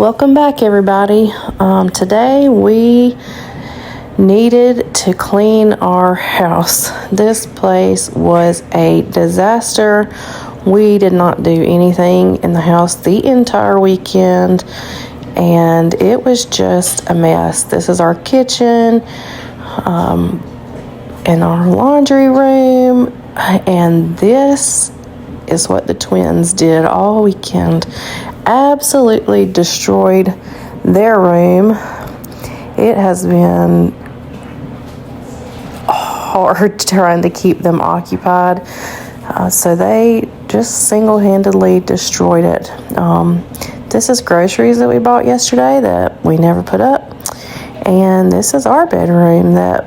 Welcome back, everybody. Today we needed to clean our house. This place was a disaster. We did not do anything in the house the entire weekend, and it was just a mess. This is our kitchen, and our laundry room, and this is what the twins did all weekend. Absolutely destroyed their room. It has been hard trying to keep them occupied. So they just single-handedly destroyed it. This is groceries that we bought yesterday that we never put up. And this is our bedroom that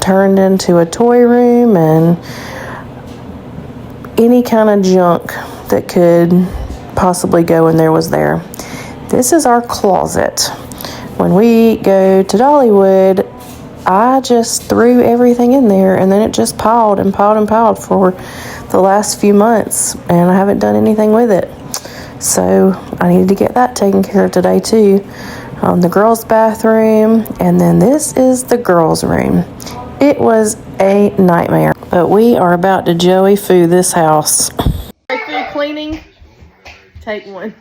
turned into a toy room and any kind of junk that could possibly go in there was there. This is our closet. When we go to Dollywood, I just threw everything in there, and then it just piled and piled and piled for the last few months, and I haven't done anything with it. So I needed to get that taken care of today too. The girls' bathroom, and then this is the girls' room. It was a nightmare, but we are about to Joey Foo this house. Food cleaning, take one.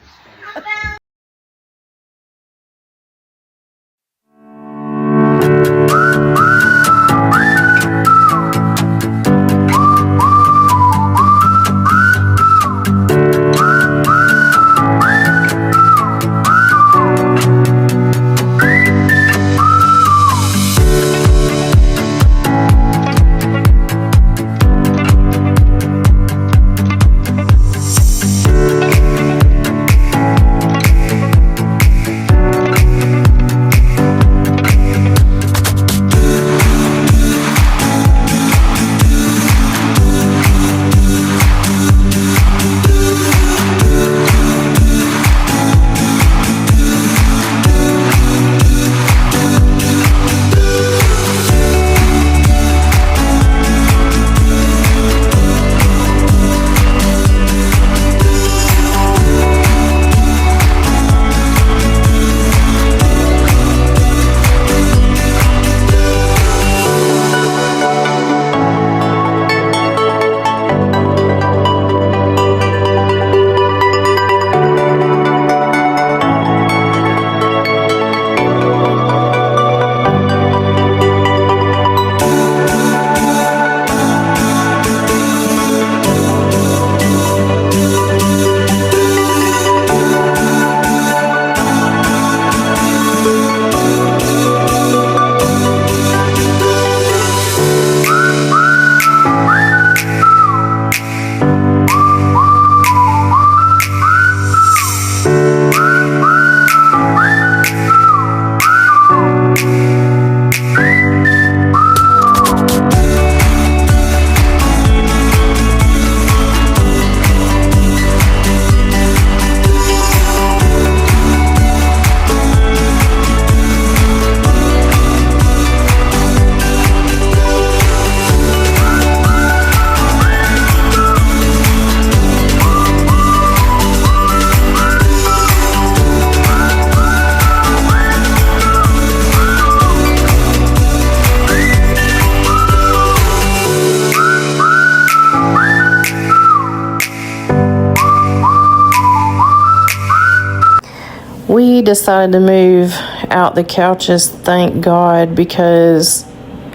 We decided to move out the couches, thank God, because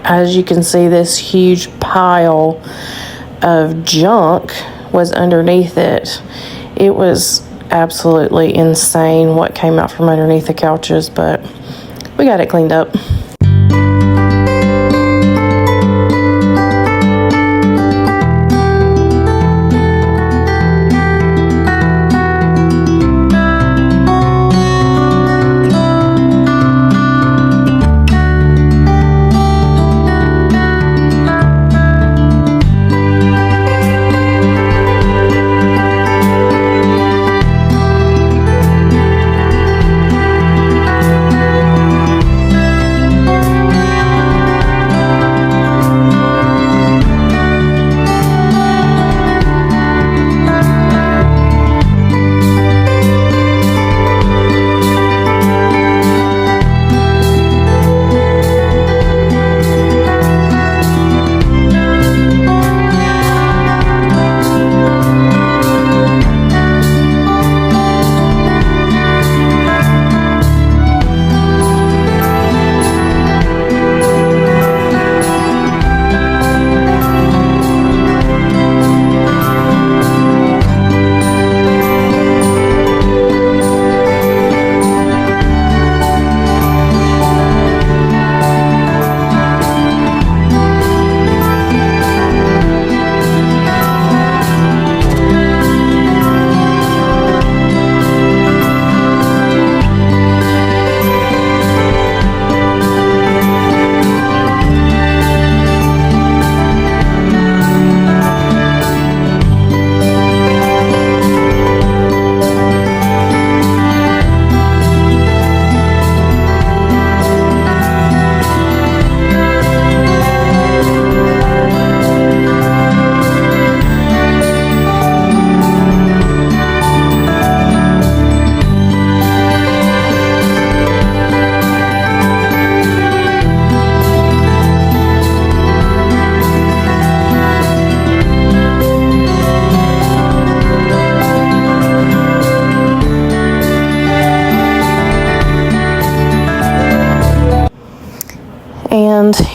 as you can see, this huge pile of junk was underneath it. It was absolutely insane what came out from underneath the couches, but we got it cleaned up.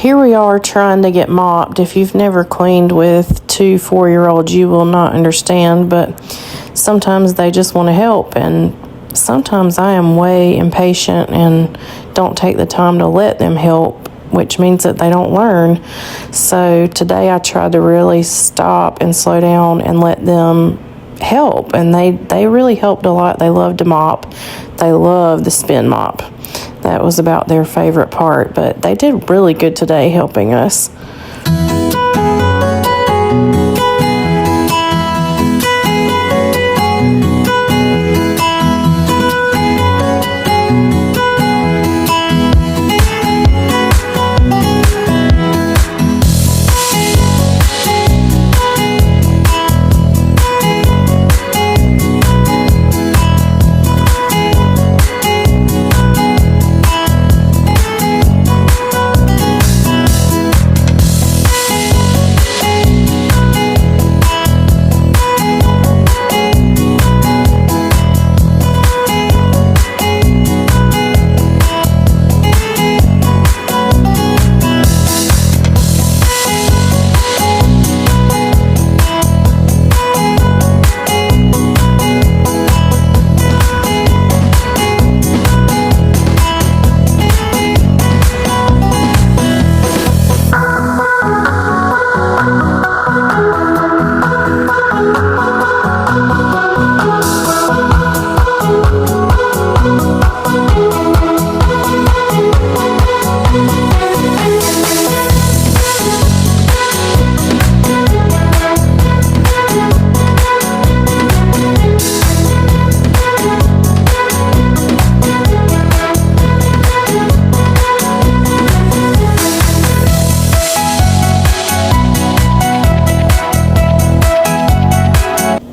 here we are trying to get mopped. If you've never cleaned with 2 4-year-olds, you will not understand, but sometimes they just want to help, and sometimes I am way impatient and don't take the time to let them help, which means that they don't learn. So today I tried to really stop and slow down and let them help, and they really helped a lot. They loved to mop. They love the spin mop. That was about their favorite part, but they did really good today helping us.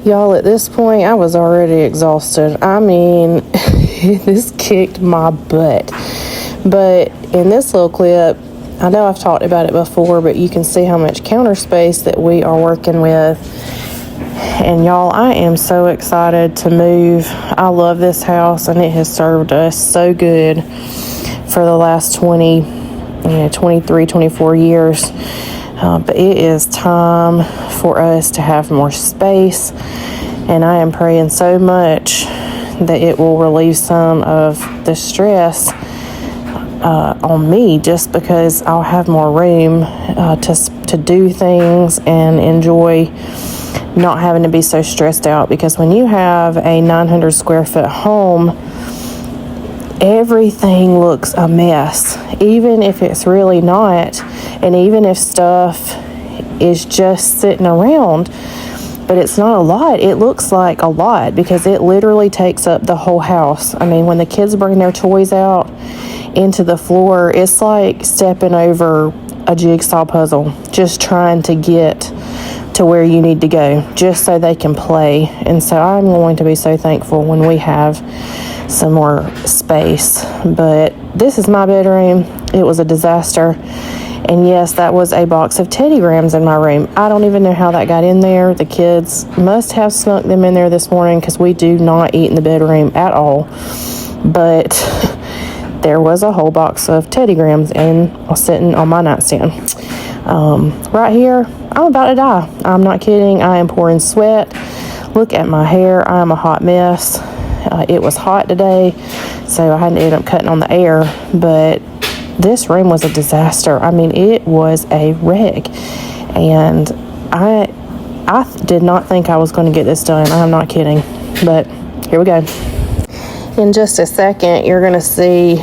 Y'all, at this point, I was already exhausted. I mean, this kicked my butt. But in this little clip, I know I've talked about it before, but you can see how much counter space that we are working with. And y'all, I am so excited to move. I love this house, and it has served us so good for the last 23, 24 years. But it is time for us to have more space, and I am praying so much that it will relieve some of the stress on me, just because I'll have more room to do things and enjoy not having to be so stressed out. Because when you have a 900 square foot home, everything looks a mess, even if it's really not, and even if stuff is just sitting around, but it's not a lot. It looks like a lot because it literally takes up the whole house. I mean, when the kids bring their toys out into the floor, it's like stepping over a jigsaw puzzle, just trying to get to where you need to go, just so they can play. And so I'm going to be so thankful when we have some more space. But this is my bedroom. It was a disaster. And yes, that was a box of Teddy Grahams in my room. I don't even know how that got in there. The kids must have snuck them in there this morning, because we do not eat in the bedroom at all. But there was a whole box of Teddy Grahams sitting on my nightstand. Right here, I'm about to die. I'm not kidding. I am pouring sweat. Look at my hair. I'm a hot mess. It was hot today, so I had to end up cutting on the air. But this room was a disaster. I mean, it was a wreck. And I did not think I was going to get this done. I'm not kidding. But here we go. In just a second, you're going to see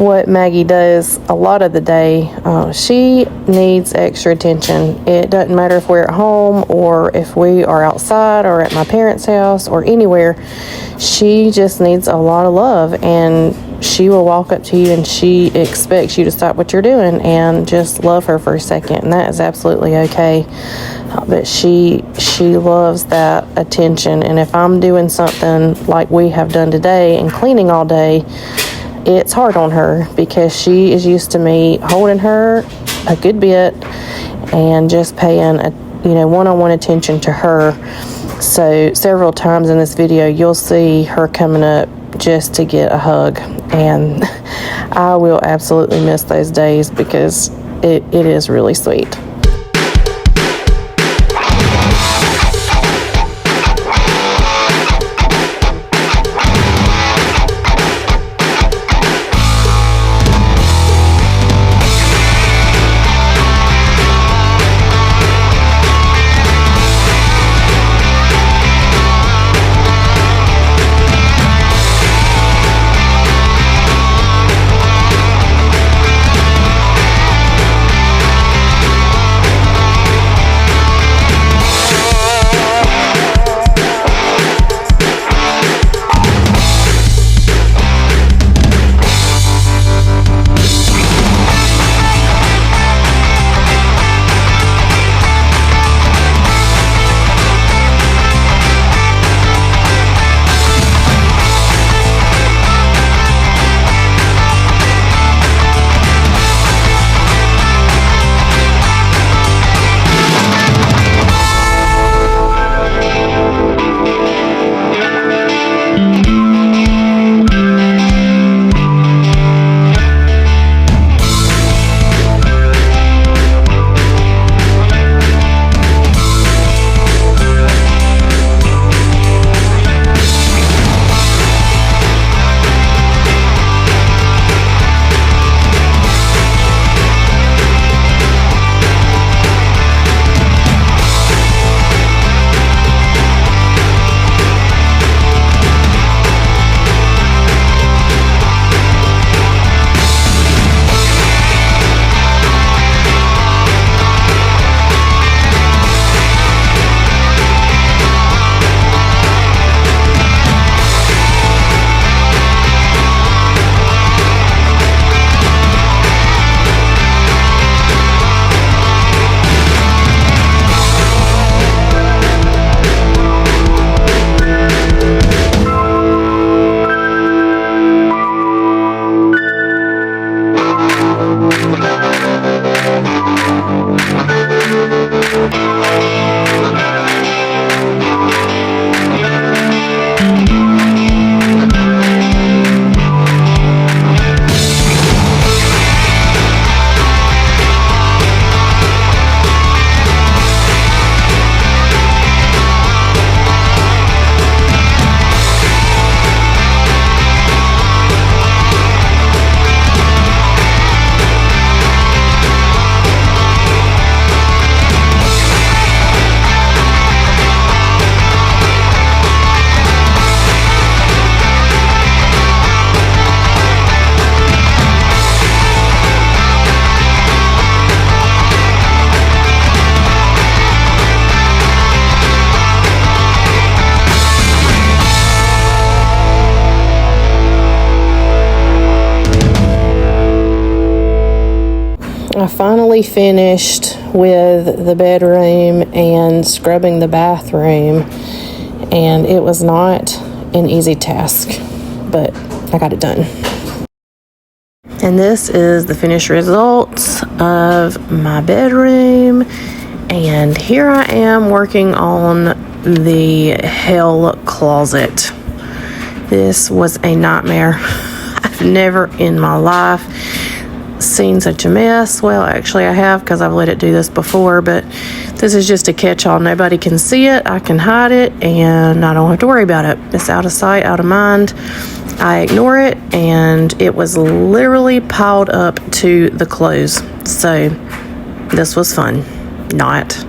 what Maggie does a lot of the day. She needs extra attention. It doesn't matter if we're at home or if we are outside or at my parents' house or anywhere. She just needs a lot of love, and she will walk up to you and she expects you to stop what you're doing and just love her for a second, and that is absolutely okay. But she loves that attention, and if I'm doing something like we have done today and cleaning all day, it's hard on her because she is used to me holding her a good bit and just paying one-on-one attention to her. So several times in this video, you'll see her coming up just to get a hug. And I will absolutely miss those days because it is really sweet. I finally finished with the bedroom and scrubbing the bathroom, and it was not an easy task, but I got it done. And this is the finished results of my bedroom, and here I am working on the hell closet. This was a nightmare. I've never in my life seen such a mess. Well, actually I have, because I've let it do this before, but this is just a catch-all. Nobody can see it. I can hide it, and I don't have to worry about it. It's out of sight, out of mind. I ignore it, and it was literally piled up to the clothes. So this was fun. Not.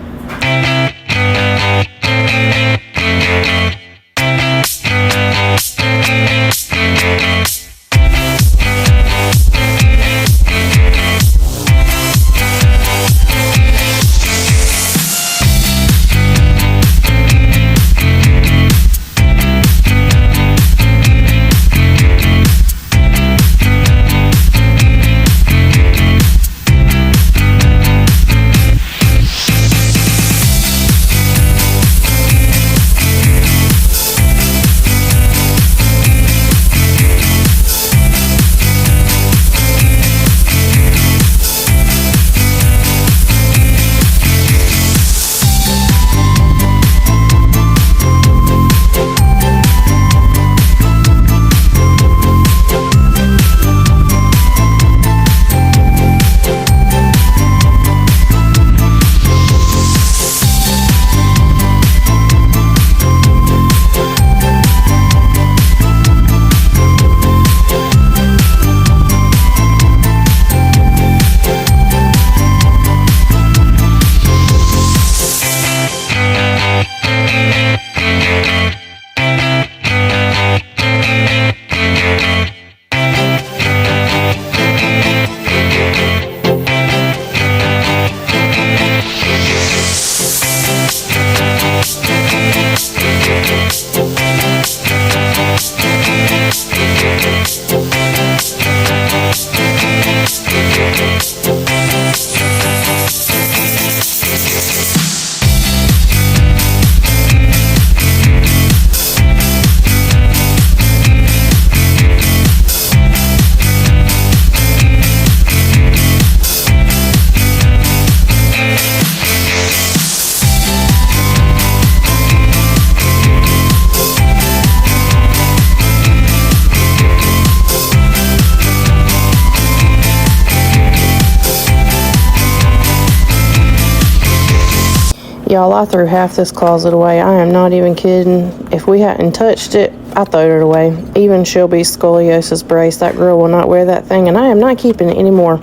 Y'all, I threw half this closet away. I am not even kidding. If we hadn't touched it, I threw it away. Even Shelby's scoliosis brace, that girl will not wear that thing, and I am not keeping it anymore.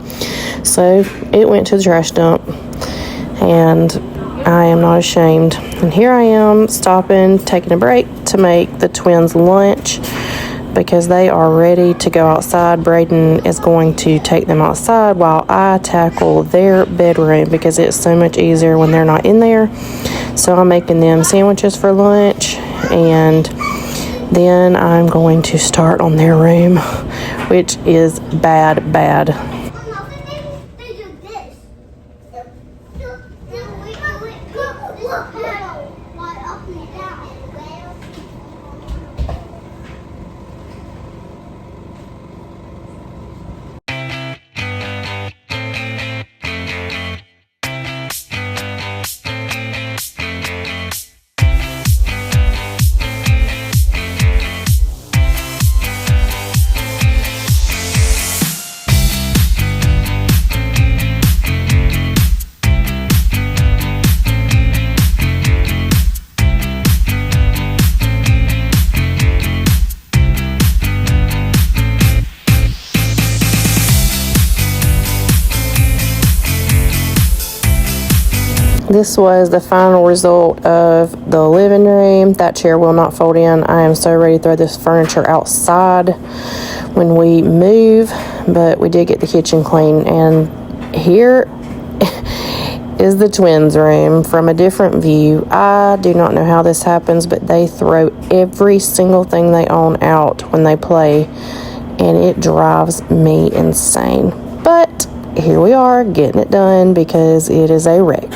So it went to the trash dump, and I am not ashamed. And here I am stopping, taking a break to make the twins lunch because they are ready to go outside. Braden is going to take them outside while I tackle their bedroom because it's so much easier when they're not in there. So I'm making them sandwiches for lunch, and then I'm going to start on their room, which is bad. This was the final result of the living room. That chair will not fold in. I am so ready to throw this furniture outside when we move, but we did get the kitchen clean. And here is the twins' room from a different view. I do not know how this happens, but they throw every single thing they own out when they play, and it drives me insane. But here we are getting it done because it is a wreck.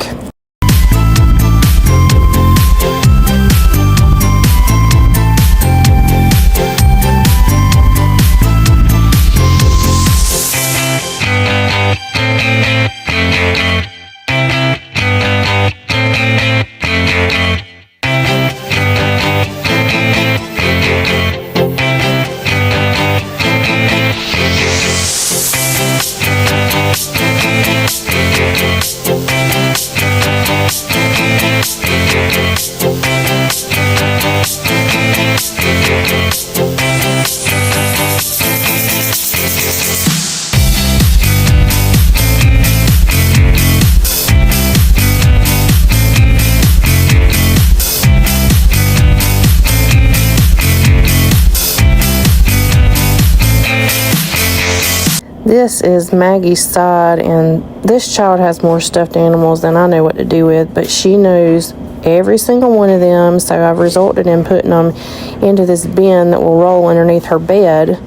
This is Maggie's side, and this child has more stuffed animals than I know what to do with, but she knows every single one of them, so I've resulted in putting them into this bin that will roll underneath her bed.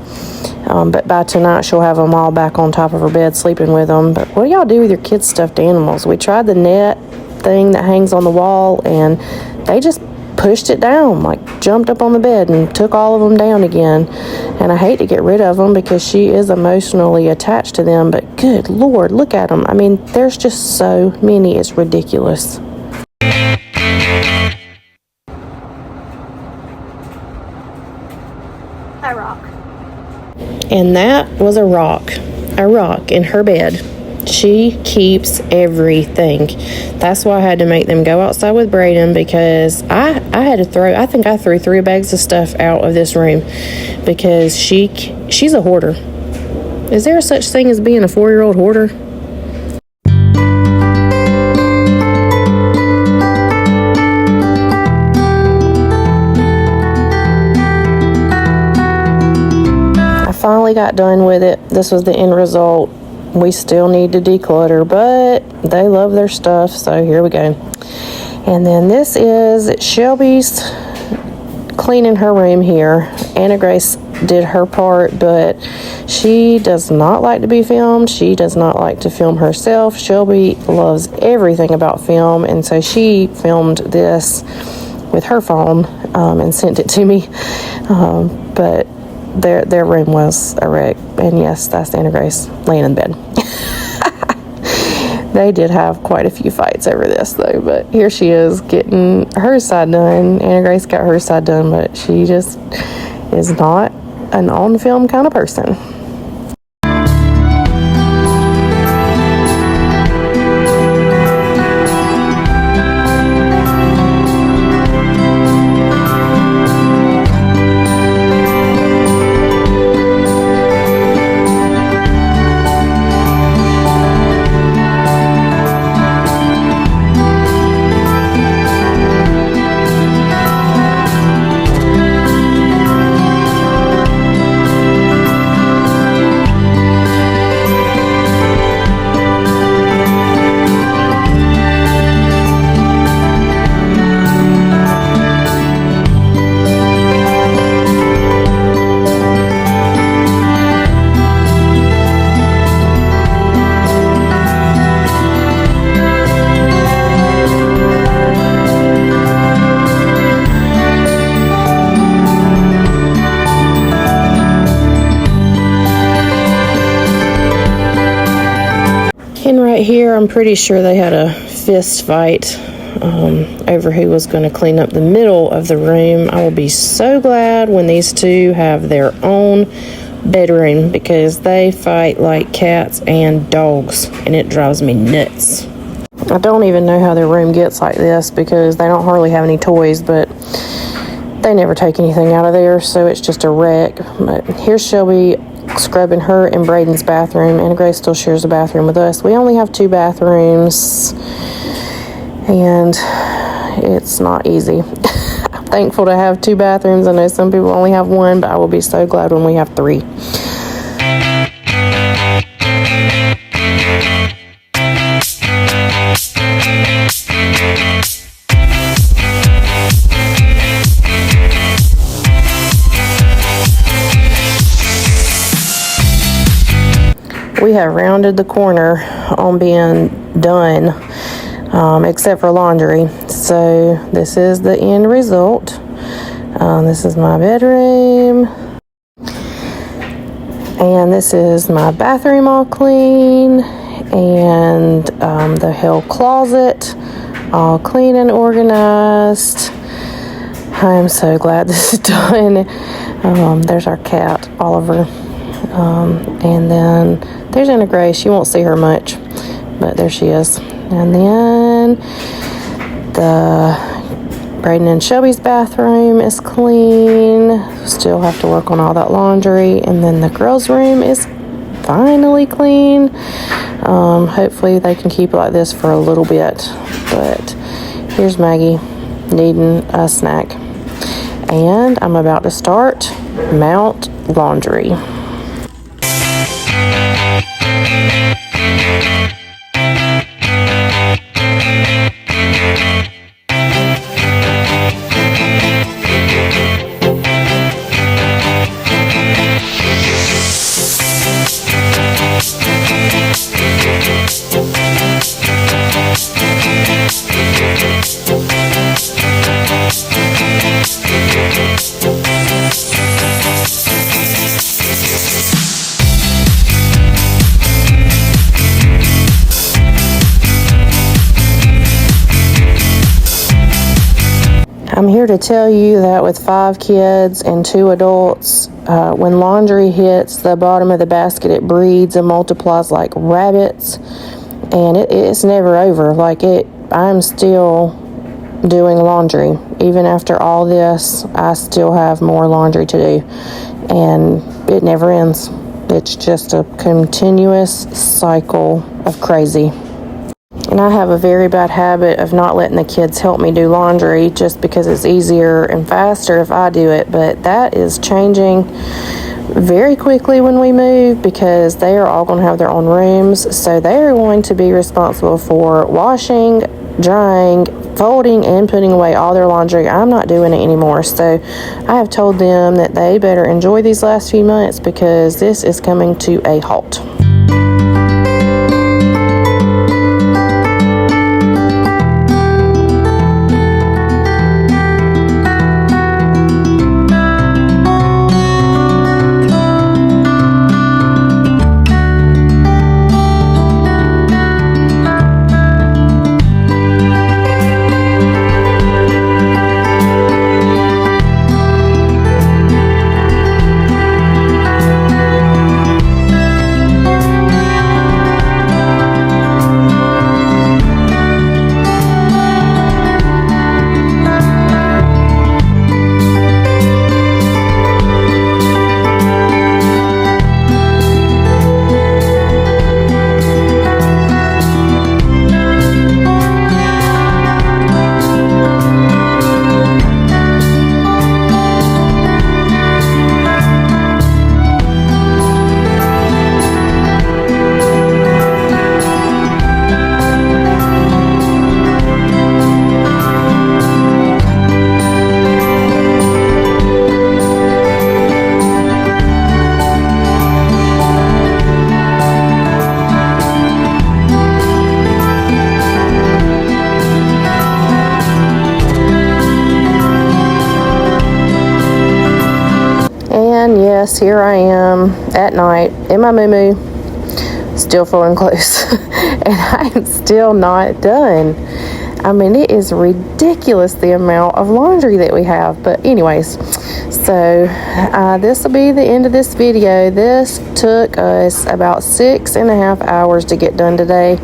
But by tonight, she'll have them all back on top of her bed, sleeping with them. But what do y'all do with your kids' stuffed animals? We tried the net thing that hangs on the wall, and they just pushed it down, like jumped up on the bed and took all of them down again. And I hate to get rid of them because she is emotionally attached to them, but good Lord, look at them. I mean, there's just so many, it's ridiculous. A rock. And that was a rock in her bed. She keeps everything. That's why I had to make them go outside with Braden, because I think I threw 3 bags of stuff out of this room because she's a hoarder. Is there such thing as being a 4-year-old hoarder? I finally got done with it. This was the end result. We still need to declutter, but they love their stuff, so here we go. And then this is Shelby's cleaning her room here. Anna Grace did her part, but she does not like to be filmed. She does not like to film herself. Shelby loves everything about film, and so she filmed this with her phone and sent it to me. But their room was a wreck, and yes, that's Anna Grace laying in bed. They did have quite a few fights over this though, but here she is getting her side done. Anna Grace got her side done, but she just is not an on film kind of person. there, I'm pretty sure they had a fist fight over who was going to clean up the middle of the room. I will be so glad when these two have their own bedroom, because they fight like cats and dogs, and it drives me nuts. I don't even know how their room gets like this, because they don't hardly have any toys, but they never take anything out of there, so it's just a wreck. But here's Shelby scrubbing her and Braden's bathroom, and Grace still shares a bathroom with us. We only have 2 bathrooms, and it's not easy. I'm thankful to have 2 bathrooms. I know some people only have 1, but I will be so glad when we have 3. We have rounded the corner on being done, except for laundry. So this is the end result. This is my bedroom, and this is my bathroom all clean, and the whole closet all clean and organized. I'm so glad this is done. There's our cat, Oliver, and then there's Anna Grace. You won't see her much, but there she is. And then the Braden and Shelby's bathroom is clean. Still have to work on all that laundry. And then the girls' room is finally clean. Hopefully they can keep it like this for a little bit. But here's Maggie needing a snack. And I'm about to start Mount Laundry. I'm here to tell you that with 5 kids and 2 adults, when laundry hits the bottom of the basket, it breeds and multiplies like rabbits, and it's never over. I'm still doing laundry. Even after all this, I still have more laundry to do, and it never ends. It's just a continuous cycle of crazy. And I have a very bad habit of not letting the kids help me do laundry just because it's easier and faster if I do it. But that is changing very quickly when we move, because they are all going to have their own rooms. So they are going to be responsible for washing, drying, folding, and putting away all their laundry. I'm not doing it anymore. So I have told them that they better enjoy these last few months, because this is coming to a halt. And yes, here I am at night in my moo-moo, still feeling close. And I'm still not done. I mean, it is ridiculous the amount of laundry that we have. But anyways, so this will be the end of this video. This took us about 6.5 hours to get done today,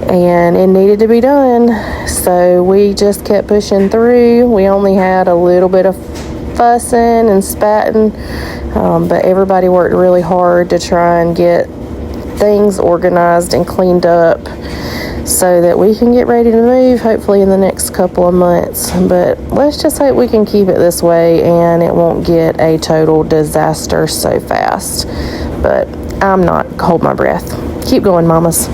and it needed to be done, so we just kept pushing through. We only had a little bit of fussing and spatting, but everybody worked really hard to try and get things organized and cleaned up so that we can get ready to move, hopefully in the next couple of months. But let's just hope we can keep it this way and it won't get a total disaster so fast. But I'm not, hold my breath. Keep going, mamas.